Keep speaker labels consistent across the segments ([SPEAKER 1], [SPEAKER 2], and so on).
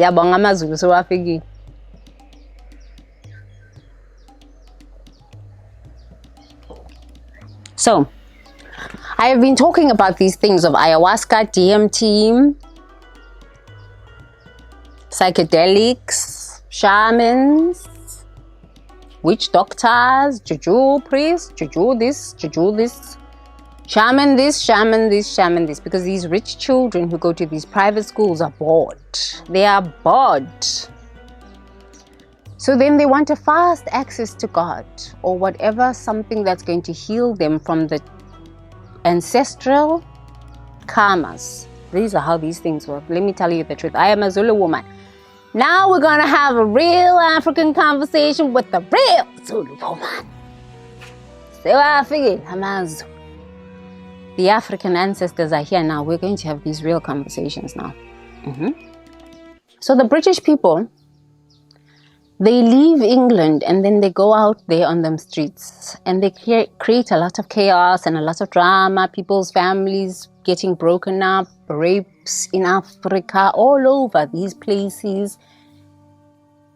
[SPEAKER 1] Siyabonga amaZulu sewafikile. So, I have been talking about these things of ayahuasca, DMT, psychedelics, shamans, witch doctors, juju priests, juju this, shaman this, because these rich children who go to these private schools are bored. They are bored. So then they want a fast access to God or whatever, something that's going to heal them from the ancestral karmas. These are how these things work. Let me tell you the truth. I am a Zulu woman. Now we're going to have a real African conversation with the real Zulu woman. So I figured, the African ancestors are here now. We're going to have these real conversations now. So the British people, they leave England and then they go out there on them streets and they create a lot of chaos and a lot of drama, people's families getting broken up, rapes in Africa, all over these places.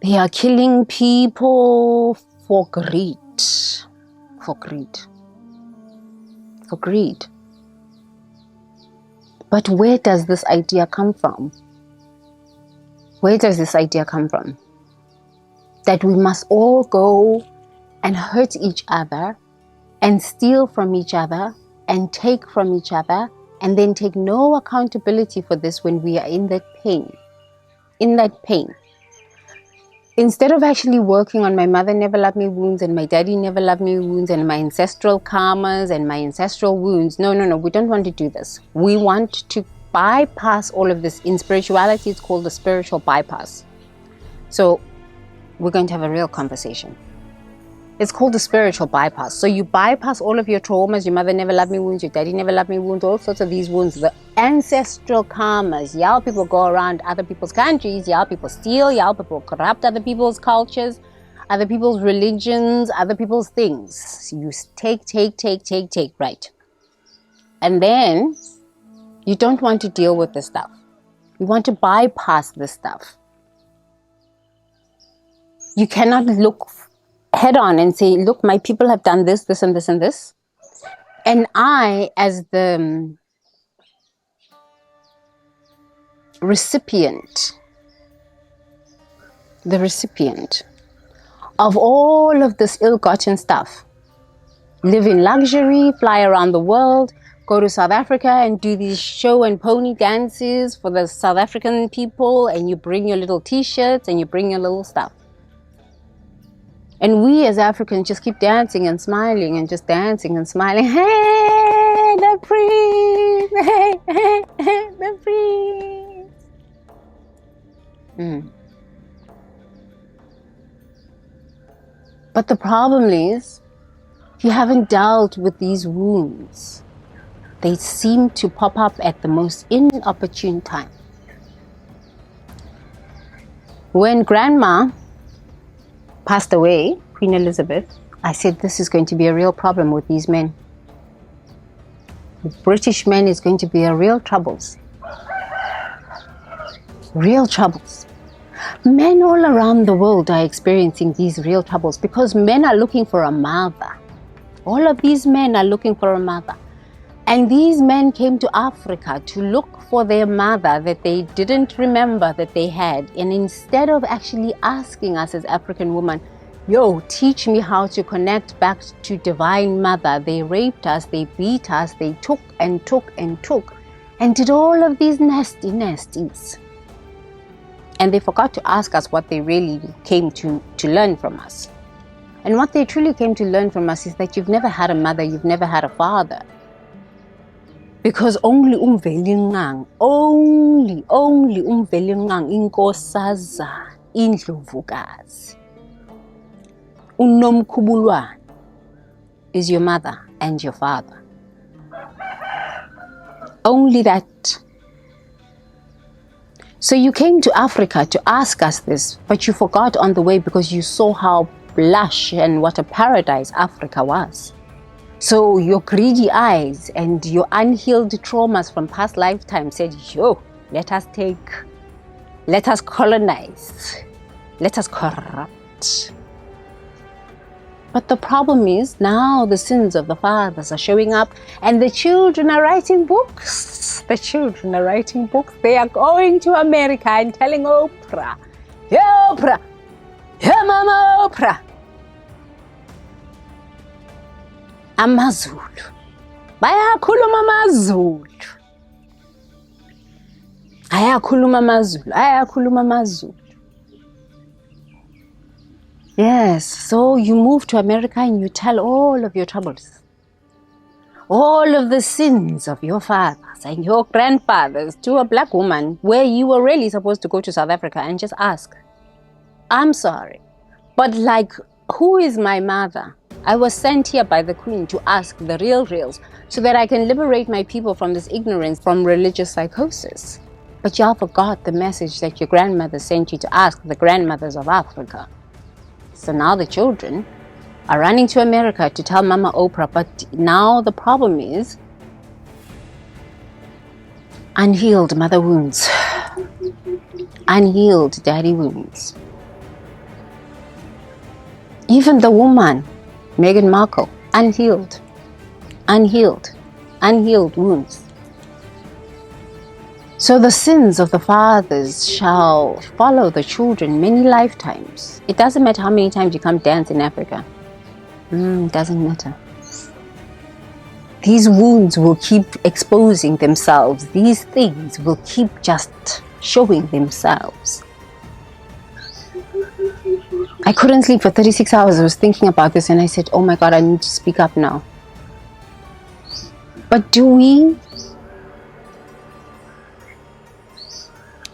[SPEAKER 1] They are killing people for greed. For greed. For greed. But where does this idea come from? Where does this idea come from? That we must all go and hurt each other and steal from each other and take from each other and then take no accountability for this when we are in that pain. In that pain. Instead of actually working on my mother never loved me wounds and my daddy never loved me wounds and my ancestral karmas and my ancestral wounds. No, we don't want to do this. We want to bypass all of this. In spirituality, it's called the spiritual bypass. So we're going to have a real conversation. It's called the spiritual bypass. So you bypass all of your traumas, your mother never loved me wounds, your daddy never loved me wounds, all sorts of these wounds, the ancestral karmas. Y'all people go around other people's countries, y'all people steal, y'all people corrupt other people's cultures, other people's religions, other people's things. You take, right? And then you don't want to deal with this stuff. You want to bypass this stuff. You cannot look head on and say, look, my people have done this, this, and this, and this. And I, as the recipient of all of this ill-gotten stuff, live in luxury, fly around the world, go to South Africa and do these show and pony dances for the South African people, and you bring your little t-shirts and you bring your little stuff. And we as Africans just keep dancing and smiling and just dancing and smiling. Hey, the priest! Hey, the priest! But the problem is, you haven't dealt with these wounds. They seem to pop up at the most inopportune time. When Grandma passed away, Queen Elizabeth, I said this is going to be a real problem with these men. With British men is going to be a real troubles. Real troubles. Men all around the world are experiencing these real troubles because men are looking for a mother. All of these men are looking for a mother. And these men came to Africa to look for their mother that they didn't remember that they had. And instead of actually asking us as African women, yo, teach me how to connect back to Divine Mother, they raped us, they beat us, they took and did all of these nasties. And they forgot to ask us what they really came to learn from us. And what they truly came to learn from us is that you've never had a mother, you've never had a father. Because only umvelingang inkosaza indlovukazi unomkhubulwane is your mother and your father. Only that. So you came to Africa to ask us this, but you forgot on the way because you saw how lush and what a paradise Africa was. So your greedy eyes and your unhealed traumas from past lifetimes said, yo, let us take Let us colonize. Let us corrupt. But the problem is now the sins of the fathers are showing up and the children are writing books. The children are writing books. They are going to America and telling Oprah, yeah, Oprah, yeah, Mama Oprah, amaZulu. Bayakhuluma amaZulu. Ayakhuluma amaZulu. Ayakhuluma amaZulu. Yes, so you move to America and you tell all of your troubles, all of the sins of your fathers and your grandfathers to a black woman where you were really supposed to go to South Africa and just ask, I'm sorry, but like, who is my mother? I was sent here by the Queen to ask the reals so that I can liberate my people from this ignorance, from religious psychosis. But y'all forgot the message that your grandmother sent you to ask the grandmothers of Africa. So now the children are running to America to tell Mama Oprah, but now the problem is unhealed mother wounds, unhealed daddy wounds. Even the woman, Meghan Markle, unhealed wounds. So the sins of the fathers shall follow the children many lifetimes. It doesn't matter how many times you come dance in Africa. It doesn't matter. These wounds will keep exposing themselves. These things will keep just showing themselves. I couldn't sleep for 36 hours. I was thinking about this and I said, oh my God, I need to speak up now. But do we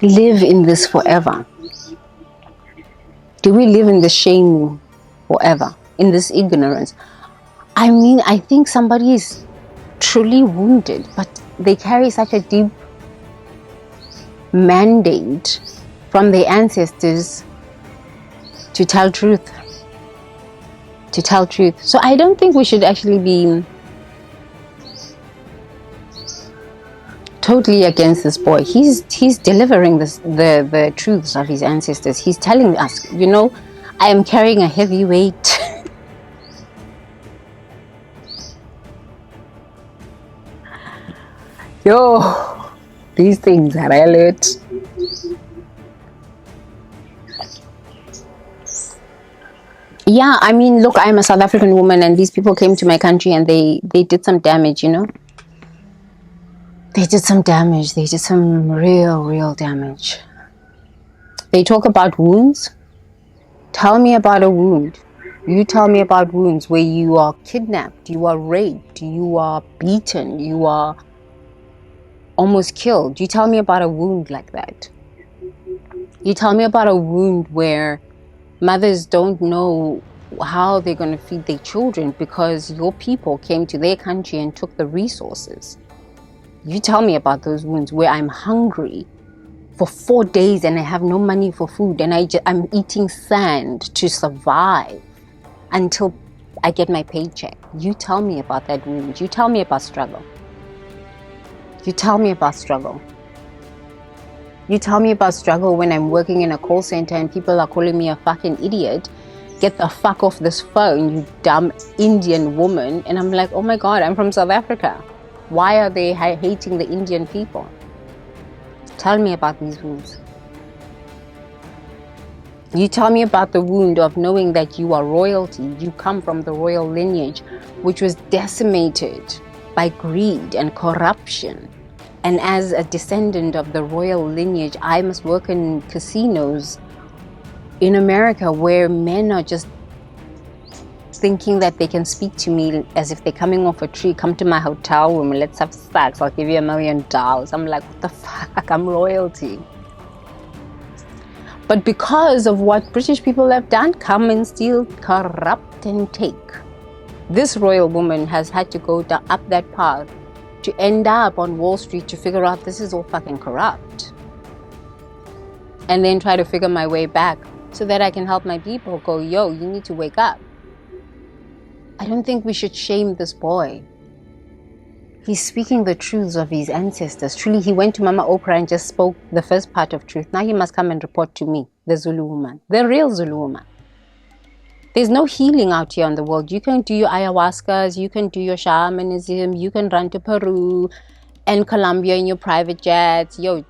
[SPEAKER 1] live in this forever? Do we live in the shame forever? In this ignorance? I mean, I think somebody is truly wounded, but they carry such a deep mandate from their ancestors to tell truth. To tell truth. So I don't think we should actually be totally against this boy. He's delivering the truths of his ancestors. He's telling us, you know, I am carrying a heavy weight. Yo, these things are alert. Yeah, I mean, look, I'm a South African woman and these people came to my country and they did some damage, you know. They did some damage. They did some real damage. They talk about wounds. Tell me about a wound. You tell me about wounds where you are kidnapped, you are raped, you are beaten, you are almost killed. You tell me about a wound like that. You tell me about a wound where mothers don't know how they're going to feed their children because your people came to their country and took the resources. You tell me about those wounds where I'm hungry for 4 days and I have no money for food and I'm eating sand to survive until I get my paycheck. You tell me about that wound. You tell me about struggle. You tell me about struggle. You tell me about struggle when I'm working in a call center and people are calling me a fucking idiot. Get the fuck off this phone, you dumb Indian woman. And I'm like, oh my God, I'm from South Africa. Why are they hating the Indian people? Tell me about these wounds. You tell me about the wound of knowing that you are royalty. You come from the royal lineage, which was decimated by greed and corruption. And as a descendant of the royal lineage, I must work in casinos in America where men are just thinking that they can speak to me as if they're coming off a tree. Come to my hotel room, let's have sex, I'll give you $1 million. I'm like, what the fuck, I'm royalty. But because of what British people have done, come and steal, corrupt and take. This royal woman has had to go up that path to end up on Wall Street to figure out this is all fucking corrupt. And then try to figure my way back so that I can help my people go, yo, you need to wake up. I don't think we should shame this boy. He's speaking the truths of his ancestors. Truly, he went to Mama Oprah and just spoke the first part of truth. Now he must come and report to me, the Zulu woman, the real Zulu woman. There's no healing out here in the world. You can do your ayahuascas, you can do your shamanism, you can run to Peru and Colombia in your private jets. Yo,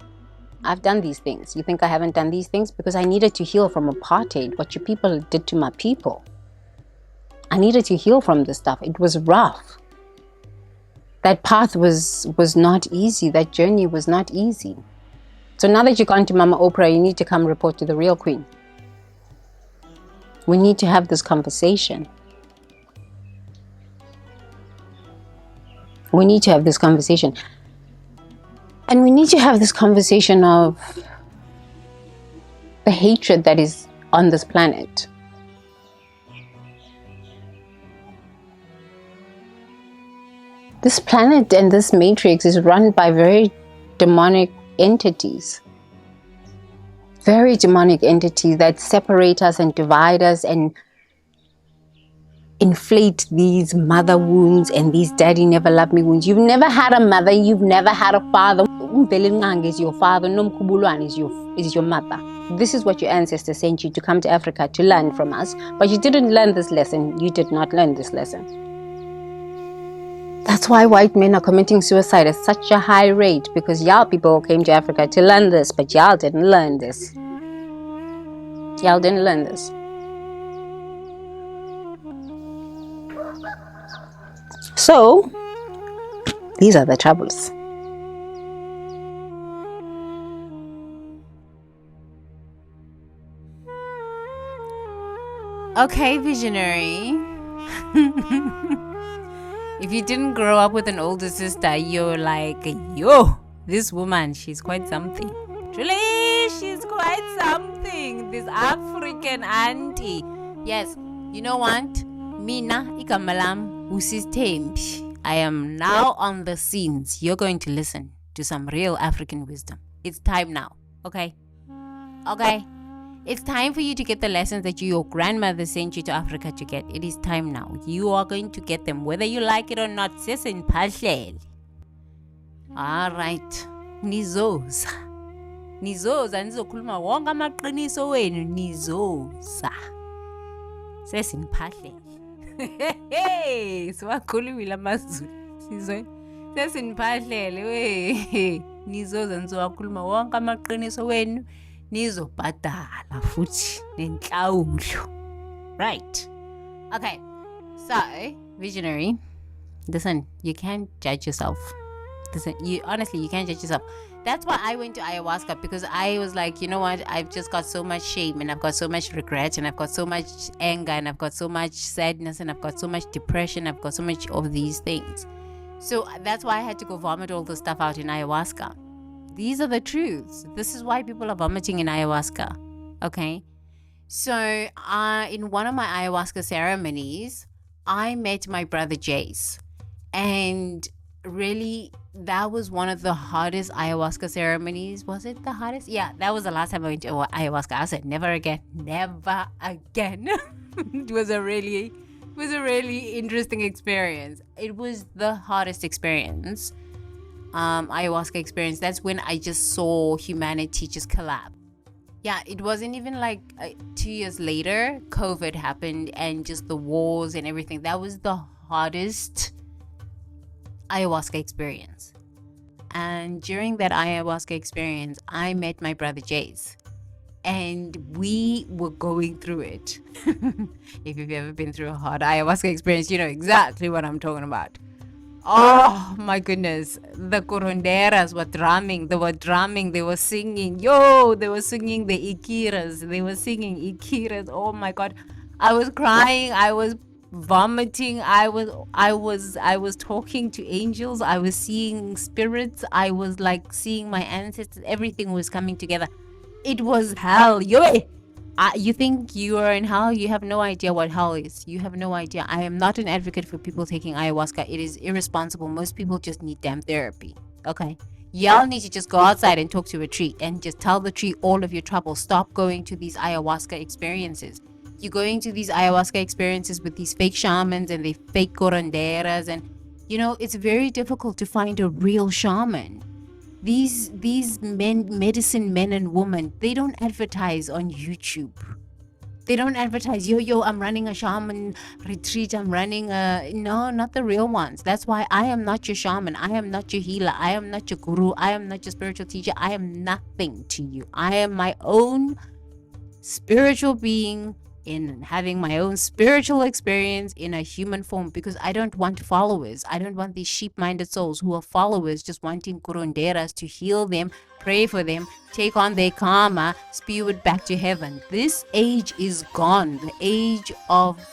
[SPEAKER 1] I've done these things. You think I haven't done these things? Because I needed to heal from apartheid, what you people did to my people. I needed to heal from this stuff. It was rough. That path was not easy. That journey was not easy. So now that you've gone to Mama Oprah, you need to come report to the real queen. We need to have this conversation. We need to have this conversation. And we need to have this conversation of the hatred that is on this planet. This planet and this matrix is run by very demonic entities. Very demonic entities that separate us and divide us and inflate these mother wounds and these daddy never loved me wounds. You've never had a mother, you've never had a father. Umbelengqangi is your father, Nomkhubulwane is your mother. This is what your ancestors sent you to come to Africa to learn from us. But you didn't learn this lesson. You did not learn this lesson. That's why white men are committing suicide at such a high rate, because y'all people came to Africa to learn this, but y'all didn't learn this. Y'all didn't learn this. So, these are the troubles.
[SPEAKER 2] Okay, visionary. If you didn't grow up with an older sister, you're like, yo, this woman, she's quite something. Truly, she's quite something. This African auntie. Yes, you know what? Mina ikamalam usistempi. I am now on the scenes. You're going to listen to some real African wisdom. It's time now, okay? Okay? It's time for you to get the lessons that your grandmother sent you to Africa to get. It is time now. You are going to get them, whether you like it or not. Sesin pahlele. All right. Nizoza. Nizokhuluma wonke amaqiniso wenu. Nizoza. Sesin pahlele. Hey, siwakhulumile amazulu. Sizwe. Sesin pahlele we. Nizoza nizokhuluma wonke amaqiniso wenu. Nizobhadala futhi nenhlawulo. Right. Okay. So, visionary, listen, you can't judge yourself. Listen, you can't judge yourself. That's why I went to ayahuasca, because I was like, you know what? I've just got so much shame, and I've got so much regret, and I've got so much anger, and I've got so much sadness, and I've got so much depression. I've got so much of these things. So that's why I had to go vomit all the stuff out in ayahuasca. These are the truths. This is why people are vomiting in ayahuasca. Okay? So, in one of my ayahuasca ceremonies, I met my brother Jace. And really, that was one of the hardest ayahuasca ceremonies. Was it the hardest? Yeah, that was the last time I went to ayahuasca. I said, never again. Never again. It was a really interesting experience. It was the hardest experience. Ayahuasca experience. That's when I just saw humanity just collapse. Yeah, it wasn't even like 2 years later, COVID happened and just the wars and everything. That was the hardest ayahuasca experience. And during that ayahuasca experience, I met my brother Jace. And we were going through it. If you've ever been through a hard ayahuasca experience, you know exactly what I'm talking about. Oh my goodness. The curanderas were drumming. They were singing. They were singing the ikiras. Oh my God. I was crying. I was vomiting. I was talking to angels. I was seeing spirits. I was like seeing my ancestors. Everything was coming together. It was hell. You think you are in hell? You have no idea what hell is. You have no idea. I am not an advocate for people taking ayahuasca. It is irresponsible. Most people just need damn therapy. Okay? Y'all need to just go outside and talk to a tree and just tell the tree all of your troubles. Stop going to these ayahuasca experiences. You're going to these ayahuasca experiences with these fake shamans and the fake curanderas, and It's very difficult to find a real shaman. These medicine men and women, they don't advertise on YouTube. They don't advertise, yo, I'm running a shaman retreat. I'm running no, not the real ones. That's why I am not your shaman. I am not your healer. I am not your guru. I am not your spiritual teacher. I am nothing to you. I am my own spiritual being in having my own spiritual experience in a human form, because I don't want followers. I don't want these sheep-minded souls who are followers just wanting curanderas to heal them, pray for them, take on their karma, spew it back to heaven. This age is gone. The age of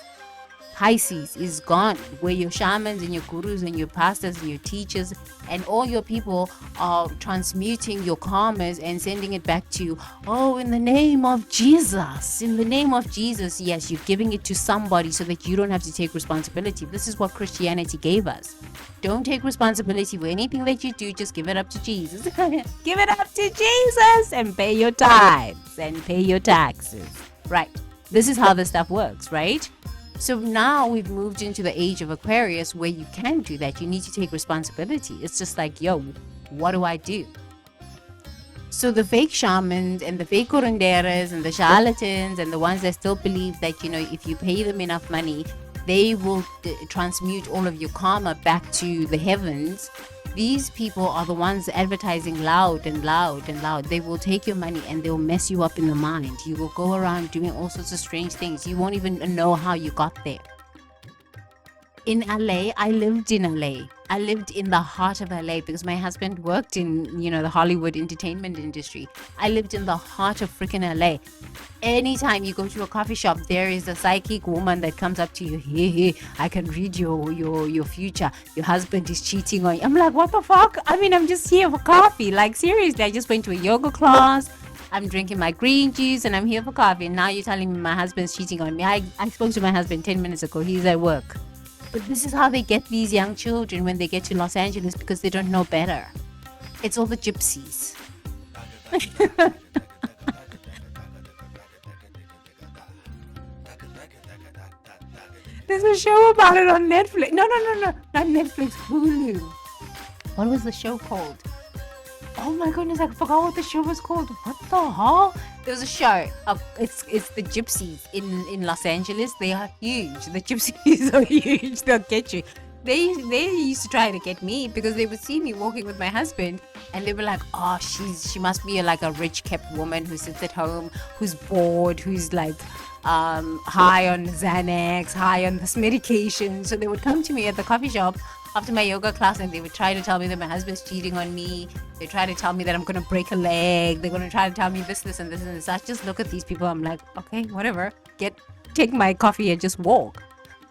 [SPEAKER 2] Pisces is gone, where your shamans and your gurus and your pastors and your teachers and all your people are transmuting your karmas and sending it back to you. Oh, in the name of Jesus, in the name of Jesus. Yes, you're giving it to somebody so that you don't have to take responsibility. This is what Christianity gave us. Don't take responsibility for anything that you do. Just give it up to Jesus. Give it up to Jesus and pay your tithes and pay your taxes. Right. This is how this stuff works, right? So now we've moved into the age of Aquarius, where you can do that. You need to take responsibility. It's just like, yo, what do I do? So the fake shamans and the fake curanderas and the charlatans and the ones that still believe that, if you pay them enough money, they will transmute all of your karma back to the heavens. These people are the ones advertising loud and loud and loud. They will take your money and they'll mess you up in the mind. You will go around doing all sorts of strange things. You won't even know how you got there. In LA, I lived in LA. I lived in the heart of LA because my husband worked in, the Hollywood entertainment industry. I lived in the heart of freaking LA. Anytime you go to a coffee shop, there is a psychic woman that comes up to you. Hey, I can read your future. Your husband is cheating on you. I'm like, what the fuck? I mean, I'm just here for coffee. Like, seriously, I just went to a yoga class. I'm drinking my green juice and I'm here for coffee. And now you're telling me my husband's cheating on me. I spoke to my husband 10 minutes ago. He's at work. But this is how they get these young children when they get to Los Angeles, because they don't know better. It's all the gypsies. There's a show about it on Netflix. No, not Netflix, Hulu. What was the show called? Oh my goodness, I forgot what the show was called. What the hell? There's a show. It's the gypsies in Los Angeles. They are huge. The gypsies are huge. They'll get you. They used to try to get me because they would see me walking with my husband and they were like, oh, she must be like a rich kept woman who sits at home, who's bored, who's like high on Xanax, high on this medication. So they would come to me at the coffee shop after my yoga class and they would try to tell me that my husband's cheating on me. They try to tell me that I'm going to break a leg. They're going to try to tell me this and this. I just look at these people. I'm like, okay, whatever. Take my coffee and just walk.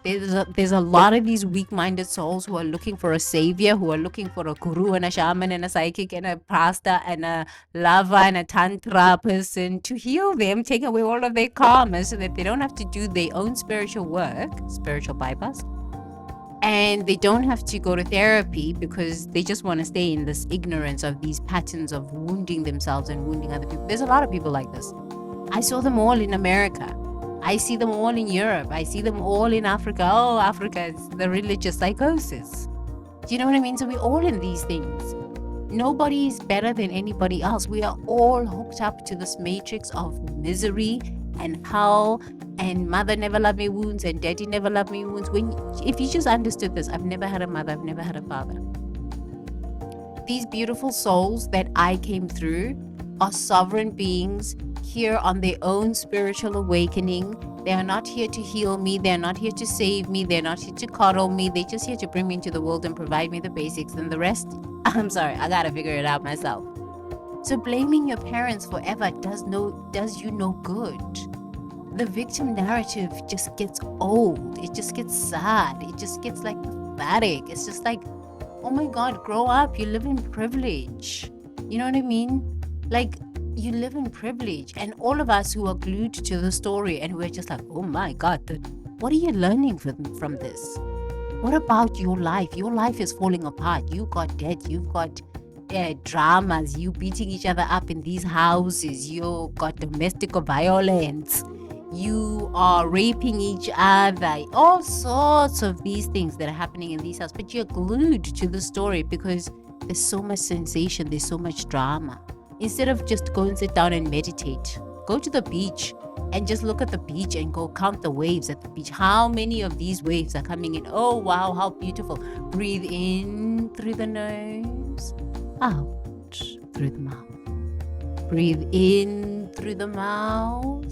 [SPEAKER 2] There's a lot of these weak-minded souls who are looking for a savior, who are looking for a guru and a shaman and a psychic and a pastor and a lava and a tantra person to heal them, take away all of their karma so that they don't have to do their own spiritual work, spiritual bypass. And they don't have to go to therapy because they just want to stay in this ignorance of these patterns of wounding themselves and wounding other people. There's a lot of people like this. I saw them all in America. I see them all in Europe. I see them all in Africa. Oh, Africa is the religious psychosis. Do you know what I mean? So we're all in these things. Nobody is better than anybody else. We are all hooked up to this matrix of misery and hell and mother never loved me wounds and daddy never loved me wounds. If you just understood this, I've never had a mother, I've never had a father. These beautiful souls that I came through are sovereign beings here on their own spiritual awakening. They are not here to heal me. They're not here to save me. They're not here to coddle me. They're just here to bring me into the world and provide me the basics. And the rest, I'm sorry, I gotta figure it out myself. So blaming your parents forever does you no good. The victim narrative just gets old. It just gets sad. It just gets like pathetic. It's just like, oh my God, grow up. You live in privilege. You know what I mean? Like, you live in privilege. And all of us who are glued to the story and we're just like, oh my God, what are you learning from this? What about your life? Your life is falling apart. You got debt. You've got dramas. You beating each other up in these houses. You got domestic violence. you are raping each other, all sorts of these things that are happening in these houses, but you're glued to the story because there's so much sensation, there's so much drama. Instead of just go and sit down and meditate, go to the beach and just look at the beach and go count the waves at the beach. How many of these waves are coming in? Oh wow, how beautiful. Breathe in through the nose, out through the mouth. Breathe in through the mouth,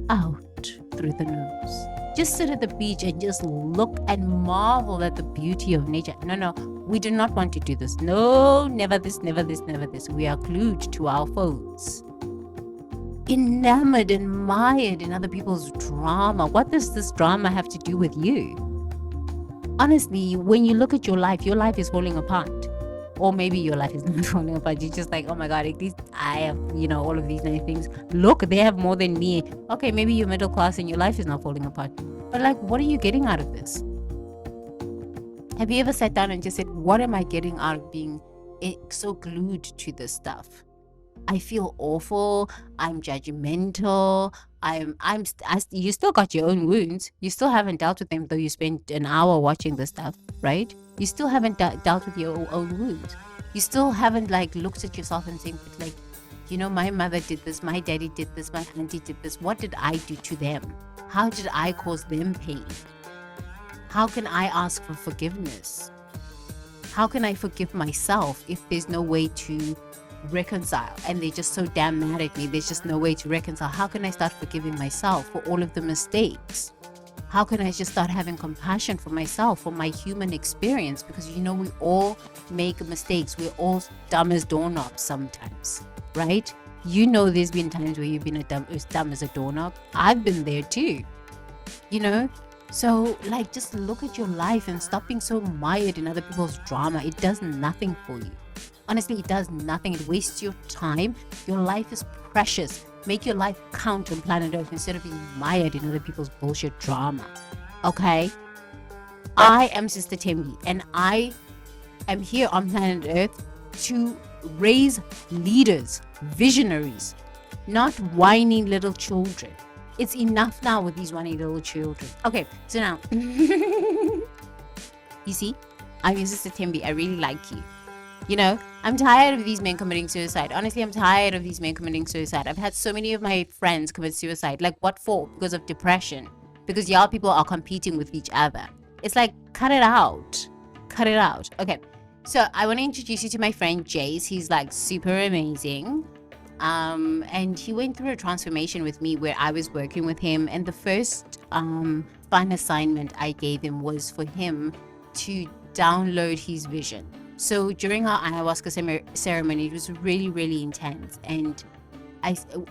[SPEAKER 2] out through the nose. Just sit at the beach and just look and marvel at the beauty of nature. No, we do not want to do this. No, never this, never this, never this. We are glued to our phones, enamored and mired in other people's drama. What does this drama have to do with you? Honestly, when you look at your life is falling apart. Or maybe your life is not falling apart. You're just like, oh my God, at least I have, all of these nice things. Look, they have more than me. Okay, maybe you're middle class and your life is not falling apart. But like, what are you getting out of this? Have you ever sat down and just said, what am I getting out of being so glued to this stuff? I feel awful. I'm judgmental. You still got your own wounds. You still haven't dealt with them, though you spent an hour watching this stuff, right? You still haven't dealt with your own wounds. You still haven't looked at yourself and saying, my mother did this, my daddy did this, my auntie did this. What did I do to them? How did I cause them pain? How can I ask for forgiveness? How can I forgive myself if there's no way to reconcile and they're just so damn mad at me? There's just no way to reconcile. How can I start forgiving myself for all of the mistakes? How can I just start having compassion for myself, for my human experience? Because we all make mistakes. We're all dumb as doorknobs sometimes, right? There's been times where you've been as dumb as a doorknob. I've been there too, So just look at your life and stop being so mired in other people's drama. It does nothing for you. Honestly, it does nothing. It wastes your time. Your life is precious. Make your life count on planet Earth instead of being mired in other people's bullshit drama. Okay? I am Sister Tembi, and I am here on planet Earth to raise leaders, visionaries, not whiny little children. It's enough now with these whiny little children. Okay, so now, you see, I'm your Sister Tembi. I really like you. I'm tired of these men committing suicide. Honestly, I'm tired of these men committing suicide. I've had so many of my friends commit suicide. Like, what for? Because of depression. Because y'all people are competing with each other. It's like, cut it out. Cut it out. Okay, so I want to introduce you to my friend Jace. He's super amazing. And he went through a transformation with me where I was working with him. And the first fun assignment I gave him was for him to download his vision. So during our ayahuasca ceremony, it was really, really intense. And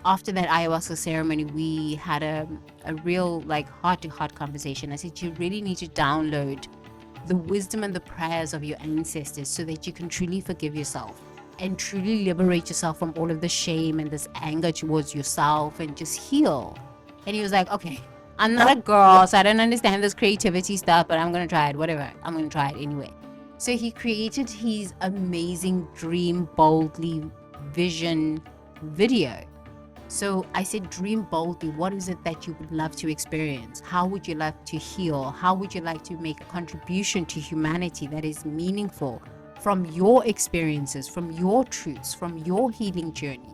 [SPEAKER 2] after that ayahuasca ceremony, we had a real heart-to-heart conversation. I said, you really need to download the wisdom and the prayers of your ancestors so that you can truly forgive yourself and truly liberate yourself from all of the shame and this anger towards yourself and just heal. And he was like, okay, I'm not a girl, so I don't understand this creativity stuff, but I'm going to try it. Whatever. I'm going to try it anyway. So he created his amazing Dream Boldly vision video. So I said, dream boldly. What is it that you would love to experience? How would you like to heal? How would you like to make a contribution to humanity that is meaningful from your experiences, from your truths, from your healing journey?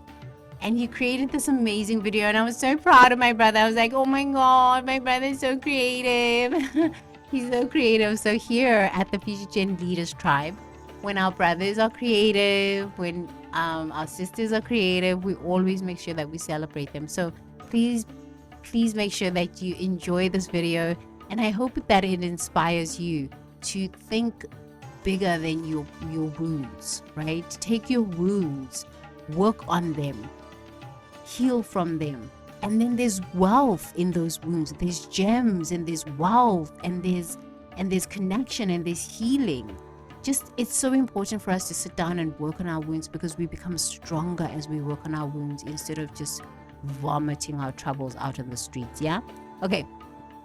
[SPEAKER 2] And he created this amazing video, and I was so proud of my brother. I was like, oh my God, my brother is so creative. He's so creative. So here at the Future Gen Leaders Tribe, when our brothers are creative, when our sisters are creative, we always make sure that we celebrate them. So please make sure that you enjoy this video, and I hope that it inspires you to think bigger than your wounds, right? Take your wounds, work on them, heal from them. And then there's wealth in those wounds. There's gems, and there's wealth, and there's connection, and there's healing. It's so important for us to sit down and work on our wounds, because we become stronger as we work on our wounds instead of just vomiting our troubles out on the streets. Yeah? Okay.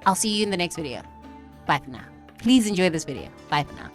[SPEAKER 2] I'll see you in the next video. Bye for now. Please enjoy this video. Bye for now.